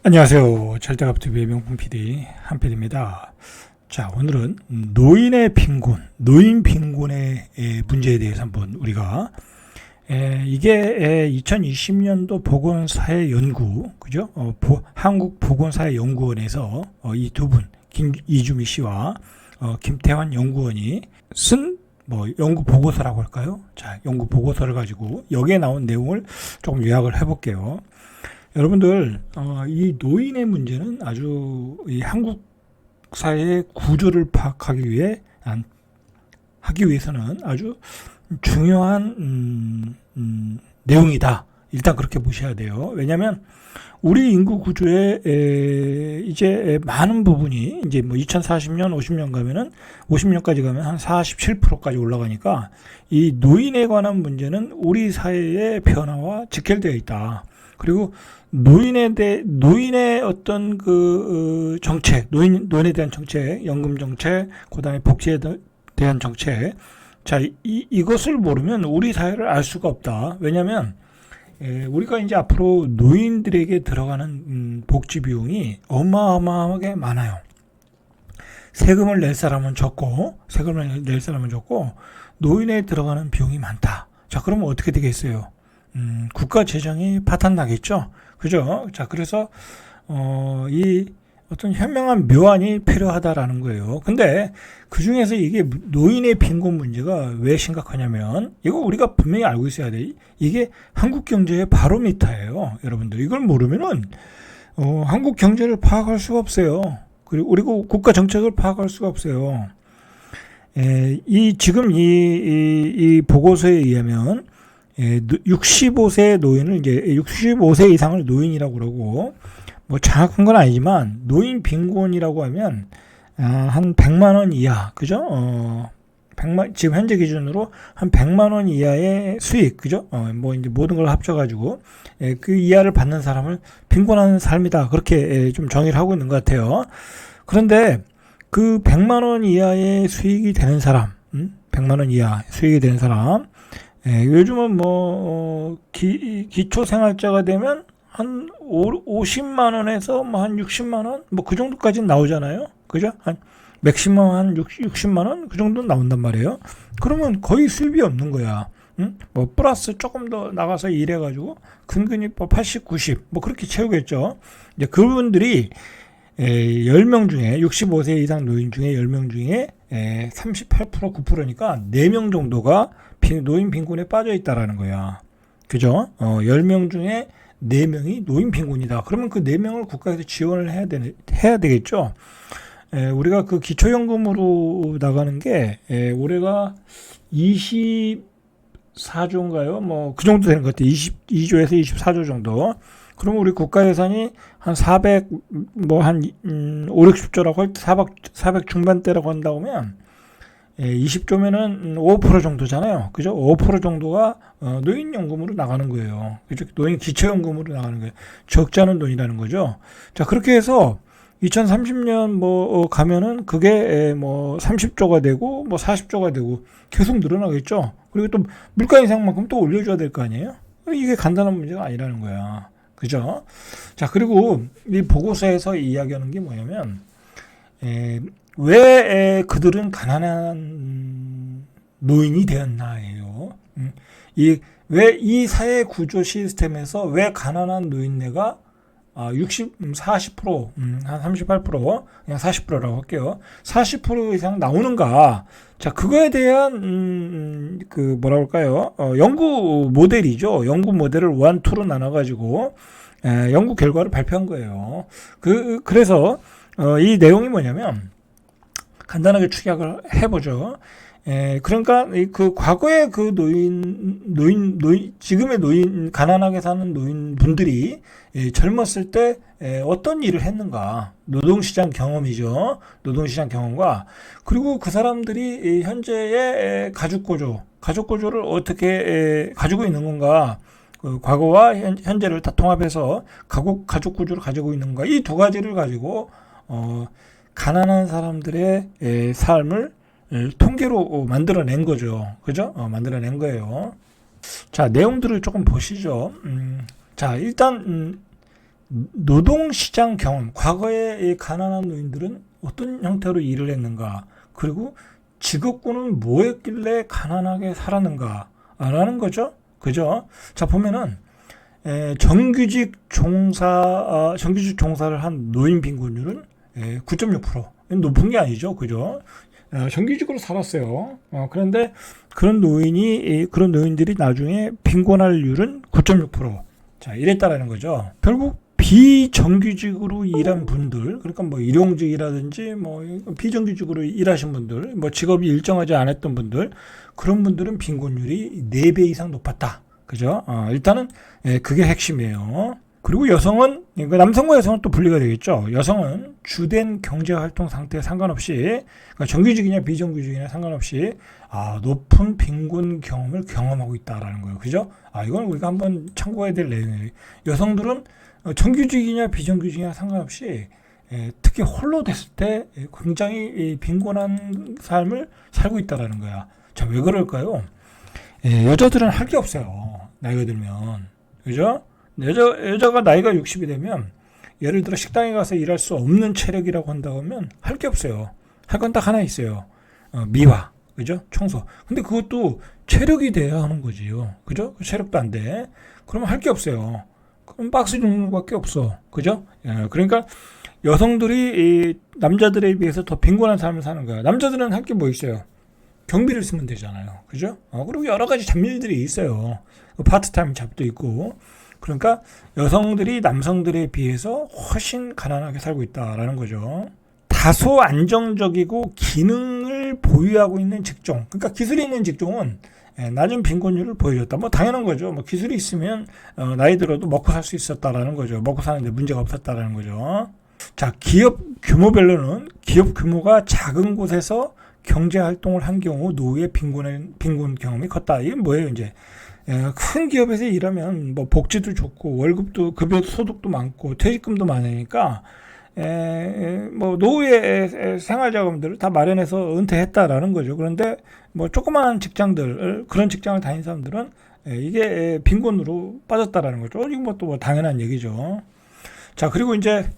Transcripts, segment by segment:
안녕하세요. 절대값TV의 명품 PD 한PD입니다. 자, 오늘은 노인의 빈곤, 노인 빈곤의 문제에 대해서 한번 우리가 이게 2020년도 보건사회연구, 그죠? 한국보건사회연구원에서 이 두 분, 이주미 씨와 김태환 연구원이 쓴 연구 보고서라고 할까요? 자, 연구 보고서를 가지고 여기에 나온 내용을 조금 요약을 해볼게요. 여러분들, 이 노인의 문제는 아주 이 한국 사회의 구조를 파악하기 위해서는 아주 중요한 내용이다. 일단 그렇게 보셔야 돼요. 왜냐하면 우리 인구 구조에 이제 많은 부분이 이제 2040년, 50년까지 가면 한 47%까지 올라가니까 이 노인에 관한 문제는 우리 사회의 변화와 직결되어 있다. 그리고 노인의 어떤 정책, 노인에 대한 정책, 연금 정책, 그 다음에 복지에 대한 정책. 자, 이것을 모르면 우리 사회를 알 수가 없다. 왜냐면, 우리가 이제 앞으로 노인들에게 들어가는 복지 비용이 어마어마하게 많아요. 세금을 낼 사람은 적고, 노인에 들어가는 비용이 많다. 자, 그러면 어떻게 되겠어요? 국가 재정이 파탄 나겠죠. 그죠? 자, 그래서 이 어떤 현명한 묘안이 필요하다라는 거예요. 근데 그 중에서 이게 노인의 빈곤 문제가 왜 심각하냐면 이거 우리가 분명히 알고 있어야 돼. 이게 한국 경제의 바로미터예요. 여러분들 이걸 모르면은 한국 경제를 파악할 수가 없어요. 그리고 국가 정책을 파악할 수가 없어요. 지금 이 보고서에 의하면 65세 노인을 이제 65세 이상을 노인이라고 그러고 정확한 건 아니지만 노인 빈곤이라고 하면 한 100만 원 이하, 그죠? 지금 현재 기준으로 한 100만 원 이하의 수익, 그죠? 이제 모든 걸 합쳐가지고 그 이하를 받는 사람을 빈곤한 삶이다, 그렇게 좀 정의를 하고 있는 것 같아요. 그런데 그 100만 원 이하의 수익이 되는 사람, 100만 원 이하 수익이 되는 사람, 요즘은 기초생활자가 되면 한 50만 원에서 한 60만 원, 그 정도까지는 나오잖아요. 그죠? 한 맥시멈 한 60만 원? 그 정도 나온단 말이에요. 그러면 거의 수입이 없는 거야. 플러스 조금 더 나가서 일해가지고, 근근히 80, 90, 그렇게 채우겠죠. 이제 그분들이 10명 중에, 65세 이상 노인 중에 10명 중에 38%, 9%니까 4명 정도가 노인 빈곤에 빠져 있다라는 거야. 그죠? 10명 중에 4명이 노인 빈곤이다. 그러면 그 4명을 국가에서 지원을 해야 되겠죠? 우리가 그 기초연금으로 나가는 게, 올해가 24조인가요? 그 정도 되는 것 같아요. 22조에서 24조 정도. 그러면 우리 국가 예산이 한 400, 한 5, 60조라고 할 때 400 중반대라고 한다고 하면 20조면은 5% 정도잖아요. 그죠? 5% 정도가 노인연금으로 나가는 거예요. 그죠? 노인 기초연금으로 나가는 거예요. 적지 않은 돈이라는 거죠. 자, 그렇게 해서 2030년 가면은 그게 30조가 되고 40조가 되고 계속 늘어나겠죠. 그리고 또 물가 인상만큼 또 올려줘야 될 거 아니에요? 이게 간단한 문제가 아니라는 거야. 그죠? 자, 그리고 이 보고서에서 이야기하는 게 뭐냐면, 왜 그들은 가난한 노인이 되었나예요. 왜 이 사회 구조 시스템에서 왜 가난한 노인네가 40%, 한 38%, 그냥 40%라고 할게요. 40% 이상 나오는가? 자, 그거에 대한, 뭐라 할까요? 연구 모델이죠. 연구 모델을 1, 2로 나눠가지고, 연구 결과를 발표한 거예요. 그래서, 이 내용이 뭐냐면, 간단하게 축약을 해보죠. 그러니까 그 과거의 그 지금의 가난하게 사는 노인분들이 젊었을 때 어떤 일을 했는가. 노동시장 경험이죠. 노동시장 경험과, 그리고 그 사람들이 현재의 가족구조를 어떻게 가지고 있는 건가. 과거와 현재를 다 통합해서 가족구조를 가지고 있는 건가. 이 두 가지를 가지고, 가난한 사람들의 삶을 통계로 만들어낸 거죠. 그죠? 만들어낸 거예요. 자, 내용들을 조금 보시죠. 자, 일단 노동시장 경험, 과거에 이 가난한 노인들은 어떤 형태로 일을 했는가, 그리고 직업군은 뭐였길래 가난하게 살았는가 라는 거죠. 그죠? 자, 보면은 정규직 종사를 한 노인 빈곤율은 9.6%. 높은 게 아니죠. 그죠? 정규직으로 살았어요. 그런데 그런 노인들이 나중에 빈곤할률은 9.6%. 자, 이랬다라는 거죠. 결국 비정규직으로 일한 분들, 그러니까 뭐 일용직이라든지 뭐 비정규직으로 일하신 분들, 뭐 직업이 일정하지 않았던 분들, 그런 분들은 빈곤율이 4배 이상 높았다. 그죠? 일단은 그게 핵심이에요. 그리고 여성은, 남성과 여성은 또 분리가 되겠죠. 여성은 주된 경제활동 상태에 상관없이, 그러니까 정규직이냐 비정규직이냐 상관없이 높은 빈곤 경험을 경험하고 있다라는 거예요. 그죠? 이건 우리가 한번 참고해야 될 내용이에요. 여성들은 정규직이냐 비정규직이냐 상관없이 특히 홀로 됐을 때 굉장히 빈곤한 삶을 살고 있다라는 거야. 자, 왜 그럴까요? 여자들은 할 게 없어요. 나이가 들면. 그죠? 여자가 나이가 60이 되면 예를 들어 식당에 가서 일할 수 없는 체력이라고 한다고 하면 할 게 없어요. 할 건 딱 하나 있어요. 미화. 그죠? 청소. 근데 그것도 체력이 돼야 하는 거지요. 그죠? 체력도 안 돼. 그러면 할 게 없어요. 그럼 박스 줍는 것밖에 없어. 그죠? 그러니까 여성들이 남자들에 비해서 더 빈곤한 삶을 사는 거야. 남자들은 할 게 뭐 있어요? 경비를 쓰면 되잖아요. 그죠? 그리고 여러 가지 잡일들이 있어요. 파트타임 잡도 있고. 그러니까 여성들이 남성들에 비해서 훨씬 가난하게 살고 있다라는 거죠. 다소 안정적이고 기능을 보유하고 있는 직종. 그러니까 기술이 있는 직종은 낮은 빈곤율을 보여줬다. 뭐 당연한 거죠. 뭐 기술이 있으면 나이 들어도 먹고 살 수 있었다라는 거죠. 먹고 사는데 문제가 없었다라는 거죠. 자, 기업 규모별로는 기업 규모가 작은 곳에서 경제 활동을 한 경우 노후의 빈곤 경험이 컸다. 이게 뭐예요, 이제? 큰 기업에서 일하면 뭐 복지도 좋고 월급도 급여 소득도 많고 퇴직금도 많으니까 뭐 노후의 생활자금들을 다 마련해서 은퇴했다라는 거죠. 그런데 뭐 조그마한 직장들, 그런 직장을 다닌 사람들은 이게 빈곤으로 빠졌다라는 거죠. 이건 뭐 또 뭐 당연한 얘기죠. 자, 그리고 이제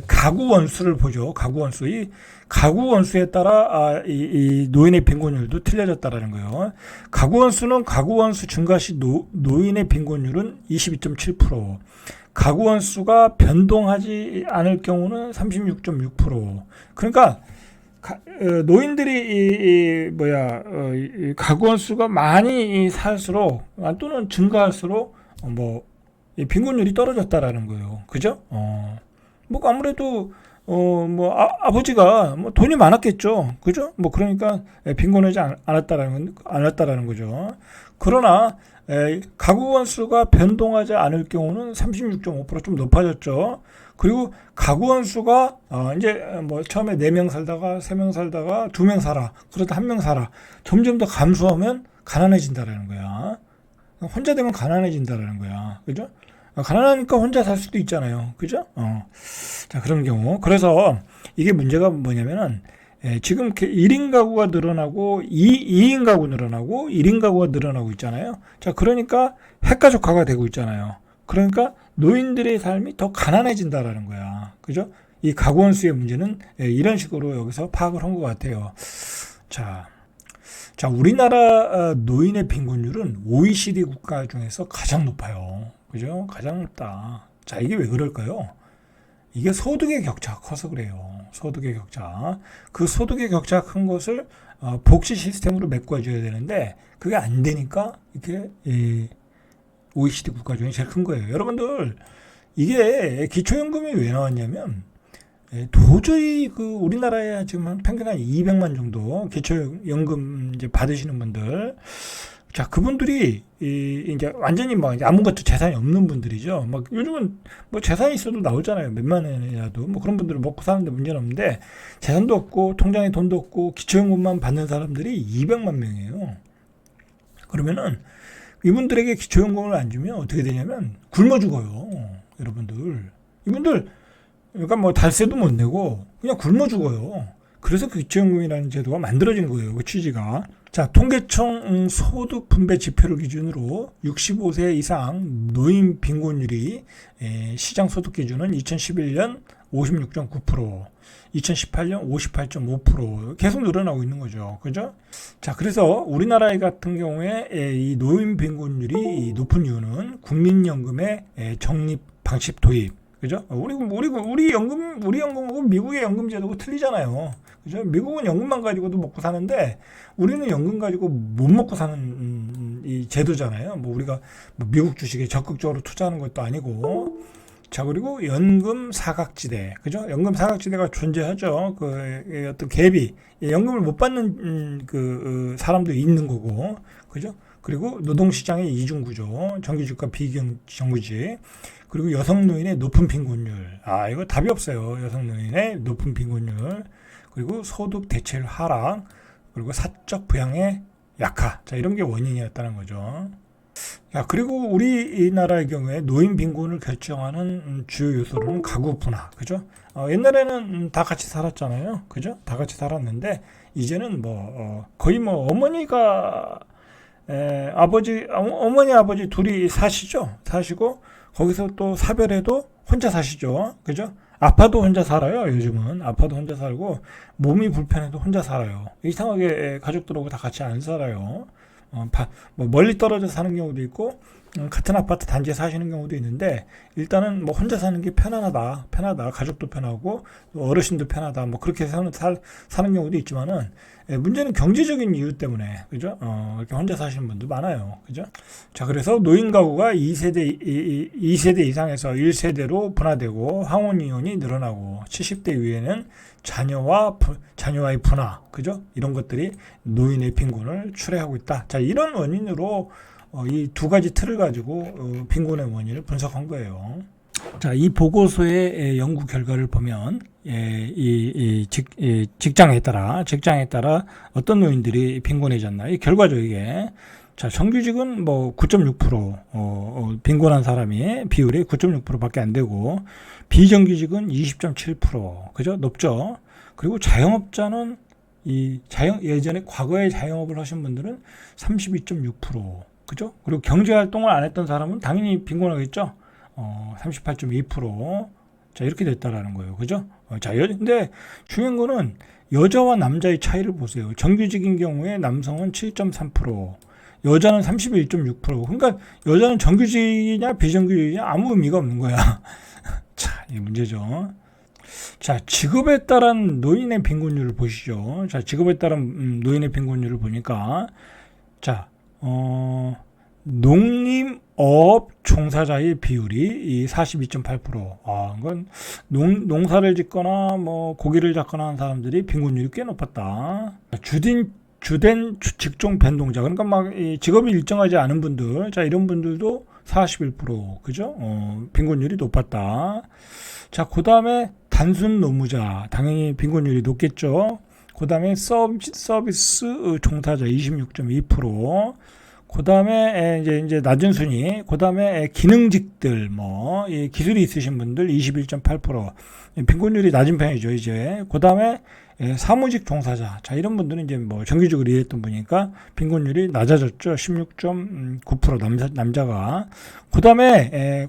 가구 원수를 보죠. 가구 원수. 이 가구 원수에 따라 이 노인의 빈곤율도 틀려졌다라는 거예요. 가구 원수는 가구 원수 증가 시 노인의 빈곤율은 22.7%. 가구 원수가 변동하지 않을 경우는 36.6%. 그러니까 노인들이 이 가구 원수가 많이 살수록 또는 증가할수록 이 빈곤율이 떨어졌다라는 거예요. 그죠? 뭐 아무래도 아버지가 뭐 돈이 많았겠죠. 그죠? 뭐 그러니까 빈곤하지 않았다라는 거죠. 그러나 가구 원수가 변동하지 않을 경우는 36.5% 좀 높아졌죠. 그리고 가구 원수가 이제 뭐 처음에 4명 살다가 3명 살다가 2명 살아. 그러다 1명 살아. 점점 더 감소하면 가난해진다라는 거야. 혼자 되면 가난해진다라는 거야. 그죠? 가난하니까 혼자 살 수도 있잖아요. 그죠? 자, 그런 경우. 그래서 이게 문제가 뭐냐면은, 지금 1인 가구가 늘어나고, 2인 가구 늘어나고, 1인 가구가 늘어나고 있잖아요. 자, 그러니까 핵가족화가 되고 있잖아요. 그러니까 노인들의 삶이 더 가난해진다라는 거야. 그죠? 이 가구 원수의 문제는 이런 식으로 여기서 파악을 한 것 같아요. 자, 우리나라 노인의 빈곤율은 OECD 국가 중에서 가장 높아요. 그죠? 가장 높다. 자, 이게 왜 그럴까요? 이게 소득의 격차가 커서 그래요. 소득의 격차. 그 소득의 격차가 큰 것을 복지 시스템으로 메꿔줘야 되는데 그게 안 되니까 이게 OECD 국가 중에 제일 큰 거예요. 여러분들, 이게 기초연금이 왜 나왔냐면 도저히 우리나라에 지금 한 평균 한 200만 정도 기초연금 이제 받으시는 분들, 자, 그분들이 이제 완전히 이제 아무것도 재산이 없는 분들이죠. 막 요즘은 뭐 재산이 있어도 나오잖아요. 몇만 원이라도. 뭐 그런 분들은 먹고 사는데 문제는 없는데 재산도 없고 통장에 돈도 없고 기초연금만 받는 사람들이 200만 명이에요. 그러면은 이분들에게 기초연금을 안 주면 어떻게 되냐면 굶어 죽어요. 여러분들. 이분들 그러니까 뭐 달세도 못 내고 그냥 굶어 죽어요. 그래서 그 기초연금이라는 제도가 만들어진 거예요. 그 취지가. 자, 통계청 소득 분배 지표를 기준으로 65세 이상 노인 빈곤율이 시장 소득 기준은 2011년 56.9%, 2018년 58.5% 계속 늘어나고 있는 거죠. 그죠? 자, 그래서 우리나라 같은 경우에 이 노인 빈곤율이 높은 이유는 국민연금의 적립 방식 도입. 그죠? 우리 연금하고 미국의 연금 제도가 틀리잖아요. 그죠? 미국은 연금만 가지고도 먹고 사는데 우리는 연금 가지고 못 먹고 사는 이 제도잖아요. 뭐 우리가 뭐 미국 주식에 적극적으로 투자하는 것도 아니고. 자, 그리고 연금 사각지대. 그죠? 연금 사각지대가 존재하죠. 그 어떤 갭이 연금을 못 받는 사람도 있는 거고. 그죠? 그리고 노동시장의 이중구조, 정규직과 비정규직, 그리고 여성 노인의 높은 빈곤율. 아, 이거 답이 없어요. 여성 노인의 높은 빈곤율. 그리고 소득 대체율 하락, 그리고 사적 부양의 약화. 자, 이런 게 원인이었다는 거죠. 야, 그리고 우리나라의 경우에 노인 빈곤을 결정하는 주요 요소로는 가구 분화. 그죠? 옛날에는 다 같이 살았잖아요. 그죠? 다 같이 살았는데, 이제는 거의 어머니가, 어머니, 아버지 둘이 사시고, 거기서 또 사별해도 혼자 사시죠. 그죠? 아파도 혼자 살아요. 요즘은 아파도 혼자 살고 몸이 불편해도 혼자 살아요. 이상하게 가족들하고 다 같이 안 살아요. 멀리 떨어져 사는 경우도 있고 같은 아파트 단지에 사시는 경우도 있는데 일단은 혼자 사는 게 편하다. 가족도 편하고 어르신도 편하다. 그렇게 사는 경우도 있지만은 문제는 경제적인 이유 때문에 그죠? 이렇게 혼자 사시는 분도 많아요. 그죠? 자, 그래서 노인 가구가 2세대 이상에서 1세대로 분화되고 황혼 이혼이 늘어나고 70대 이후에는 자녀와의 분화, 그죠? 이런 것들이 노인의 빈곤을 초래하고 있다. 자, 이런 원인으로 이 두 가지 틀을 가지고 빈곤의 원인을 분석한 거예요. 자, 이 보고서의 연구 결과를 보면 직장에 따라 어떤 노인들이 빈곤해졌나 이 결과죠 이게. 자, 정규직은 9.6% 빈곤한 사람이 비율이 9.6%밖에 안 되고 비정규직은 20.7% 그죠? 높죠. 그리고 자영업자는 예전에 과거에 자영업을 하신 분들은 32.6% 그죠? 그리고 경제 활동을 안 했던 사람은 당연히 빈곤하겠죠. 38.2%. 자, 이렇게 됐다라는 거예요. 그죠? 근데 중요한 거는 여자와 남자의 차이를 보세요. 정규직인 경우에 남성은 7.3%, 여자는 31.6%. 그러니까 여자는 정규직이냐 비정규직이냐 아무 의미가 없는 거야. 자, 이 문제죠. 자, 직업에 따른 노인의 빈곤율을 보시죠. 자, 직업에 따른 노인의 빈곤율을 보니까 자, 농림업 종사자의 비율이 42.8%. 이건 농사를 짓거나 고기를 잡거나 하는 사람들이 빈곤율이 꽤 높았다. 주된 직종 변동자. 그러니까 직업이 일정하지 않은 분들. 자, 이런 분들도 41%. 그죠? 빈곤율이 높았다. 자, 그다음에 단순 노무자. 당연히 빈곤율이 높겠죠. 그다음에 서비스 종사자 26.2%. 그다음에 이제 낮은 순위. 그다음에 기능직들 이 기술이 있으신 분들 21.8%. 빈곤율이 낮은 편이죠, 이제. 그다음에 사무직 종사자. 자, 이런 분들은 이제 정규직으로 일했던 분이니까 빈곤율이 낮아졌죠. 16.9% 남자가. 그다음에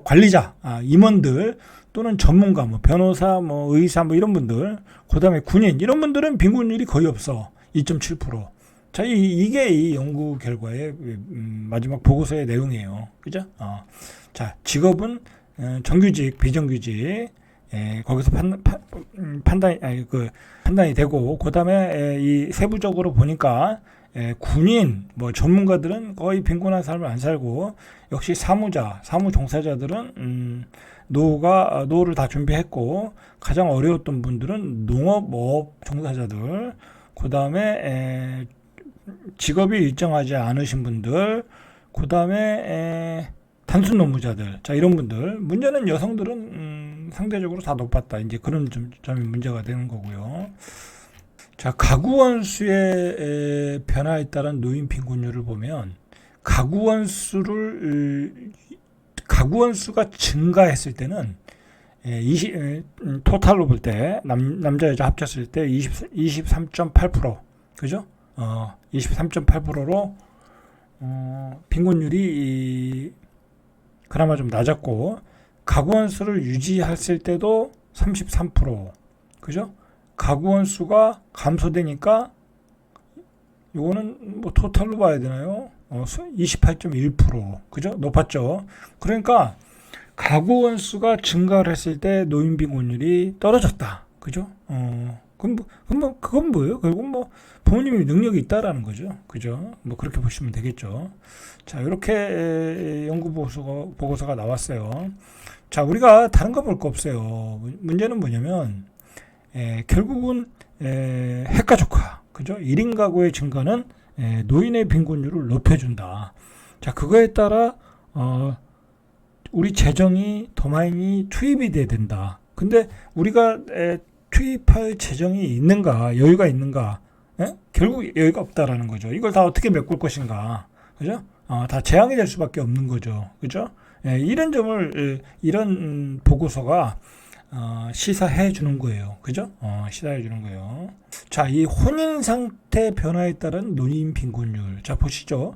관리자, 임원들 또는 전문가, 변호사, 의사, 이런 분들. 그다음에 군인, 이런 분들은 빈곤율이 거의 없어. 2.7%. 자, 이게 이 연구 결과의 마지막 보고서의 내용이에요. 그죠? 자, 직업은 정규직, 비정규직, 거기서 판단이 되고, 그 다음에 이 세부적으로 보니까 군인, 전문가들은 거의 빈곤한 삶을 안 살고, 역시 사무 종사자들은 노후를 다 준비했고, 가장 어려웠던 분들은 농업 종사자들, 그 다음에 직업이 일정하지 않으신 분들, 그 다음에 단순 노무자들, 자, 이런 분들. 문제는 여성들은 상대적으로 다 높았다. 이제 그런 점이 문제가 되는 거고요. 자, 가구 원수의 변화에 따른 노인 빈곤율을 보면 가구 원수가 증가했을 때는 토탈로 볼 때 남자 여자 합쳤을 때 23.8%. 그죠? 23.8%로 빈곤율이 그나마 좀 낮았고, 가구원 수를 유지했을 때도 33%, 그죠? 가구원 수가 감소되니까 요거는 뭐 토탈로 봐야 되나요? 28.1%, 그죠? 높았죠. 그러니까 가구원 수가 증가를 했을 때 노인 빈곤율이 떨어졌다, 그죠? 그건 뭐예요? 결국 뭐 부모님이 능력이 있다라는 거죠, 그죠? 뭐 그렇게 보시면 되겠죠. 자, 이렇게 연구 보고서가 나왔어요. 자, 우리가 다른 거 볼 거 없어요. 문제는 뭐냐면 결국은 핵가족화, 그죠? 1인 가구의 증가는 노인의 빈곤율을 높여준다. 자, 그거에 따라 우리 재정이 더 많이 투입이 돼야 된다. 근데 우리가 투입할 재정이 있는가, 여유가 있는가? 결국 여유가 없다라는 거죠. 이걸 다 어떻게 메꿀 것인가, 그죠? 다 재앙이 될 수밖에 없는 거죠, 그죠? 이런 점을 이런 보고서가 시사해 주는 거예요, 그죠? 시사해 주는 거예요. 자, 이 혼인 상태 변화에 따른 노인 빈곤율. 자, 보시죠.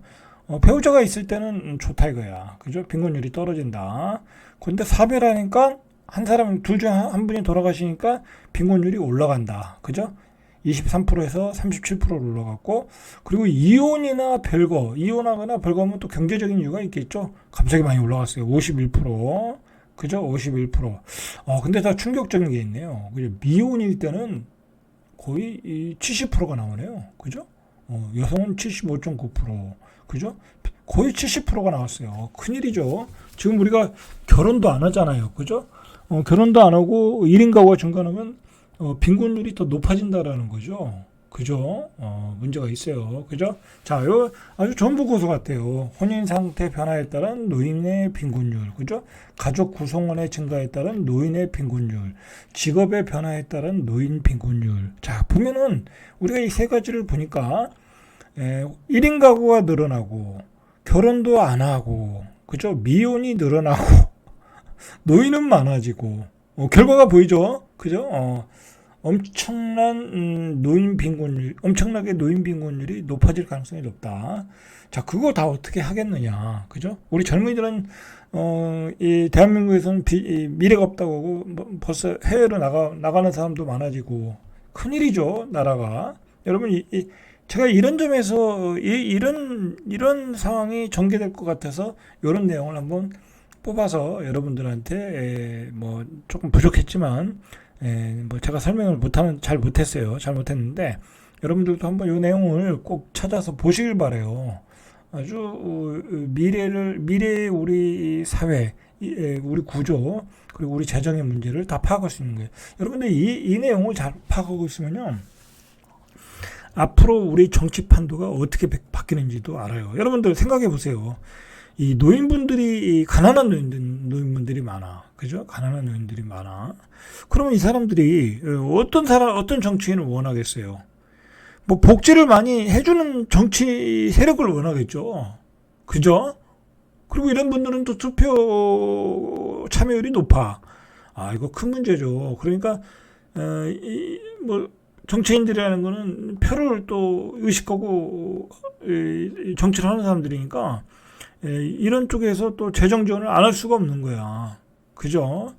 배우자가 있을 때는 좋다 이거야, 그죠? 빈곤율이 떨어진다. 근데 사별하니까 한 사람 둘 중에 한 분이 돌아가시니까 빈곤율이 올라간다, 그죠? 23%에서 37%로 올라갔고, 그리고 이혼이나 별거, 이혼하거나 별거면 또 경제적인 이유가 있겠죠. 갑자기 많이 올라갔어요. 51%, 그죠? 51%. 근데 다 충격적인 게 있네요. 그죠? 미혼일 때는 거의 70%가 나오네요, 그죠? 여성은 75.9%, 그죠? 거의 70%가 나왔어요. 큰일이죠. 지금 우리가 결혼도 안 하잖아요, 그죠? 결혼도 안 하고 1인 가구가 증가하면 빈곤율이 더 높아진다라는 거죠. 그죠? 문제가 있어요. 그죠? 자, 요 아주 좋은 보고서 같아요. 혼인 상태 변화에 따른 노인의 빈곤율, 그죠? 가족 구성원의 증가에 따른 노인의 빈곤율, 직업의 변화에 따른 노인 빈곤율. 자, 보면은 우리가 이 세 가지를 보니까 1인 가구가 늘어나고, 결혼도 안 하고, 그죠? 미혼이 늘어나고, 노인은 많아지고, 결과가 보이죠? 그죠? 엄청나게 노인 빈곤율이 높아질 가능성이 높다. 자, 그거 다 어떻게 하겠느냐, 그죠? 우리 젊은이들은 이 대한민국에서는 미래가 없다고 하고, 벌써 해외로 나가는 사람도 많아지고, 큰일이죠, 나라가. 여러분, 제가 이런 점에서 이런 상황이 전개될 것 같아서 이런 내용을 한번 뽑아서 여러분들한테 뭐 조금 부족했지만 뭐 제가 설명을 잘 못했는데 여러분들도 한번 이 내용을 꼭 찾아서 보시길 바래요. 아주 미래의 우리 사회, 우리 구조, 그리고 우리 재정의 문제를 다 파악할 수 있는 거예요. 여러분들 이 내용을 잘 파악하고 있으면요, 앞으로 우리 정치 판도가 어떻게 바뀌는지도 알아요. 여러분들 생각해 보세요. 이 노인분들이, 가난한 노인분들이 많아. 그죠? 가난한 노인들이 많아. 그러면 이 사람들이 어떤 정치인을 원하겠어요? 뭐 복지를 많이 해주는 정치 세력을 원하겠죠. 그죠? 그리고 이런 분들은 또 투표 참여율이 높아. 이거 큰 문제죠. 그러니까 뭐 정치인들이라는 거는 표를 또 의식하고 정치를 하는 사람들이니까 이런 쪽에서 또 재정 지원을 안 할 수가 없는 거야. 그죠?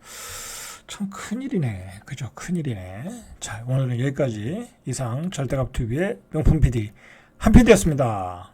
참 큰일이네. 그죠? 큰일이네. 자, 오늘은 여기까지. 이상 절대값TV의 명품 PD 한 PD였습니다.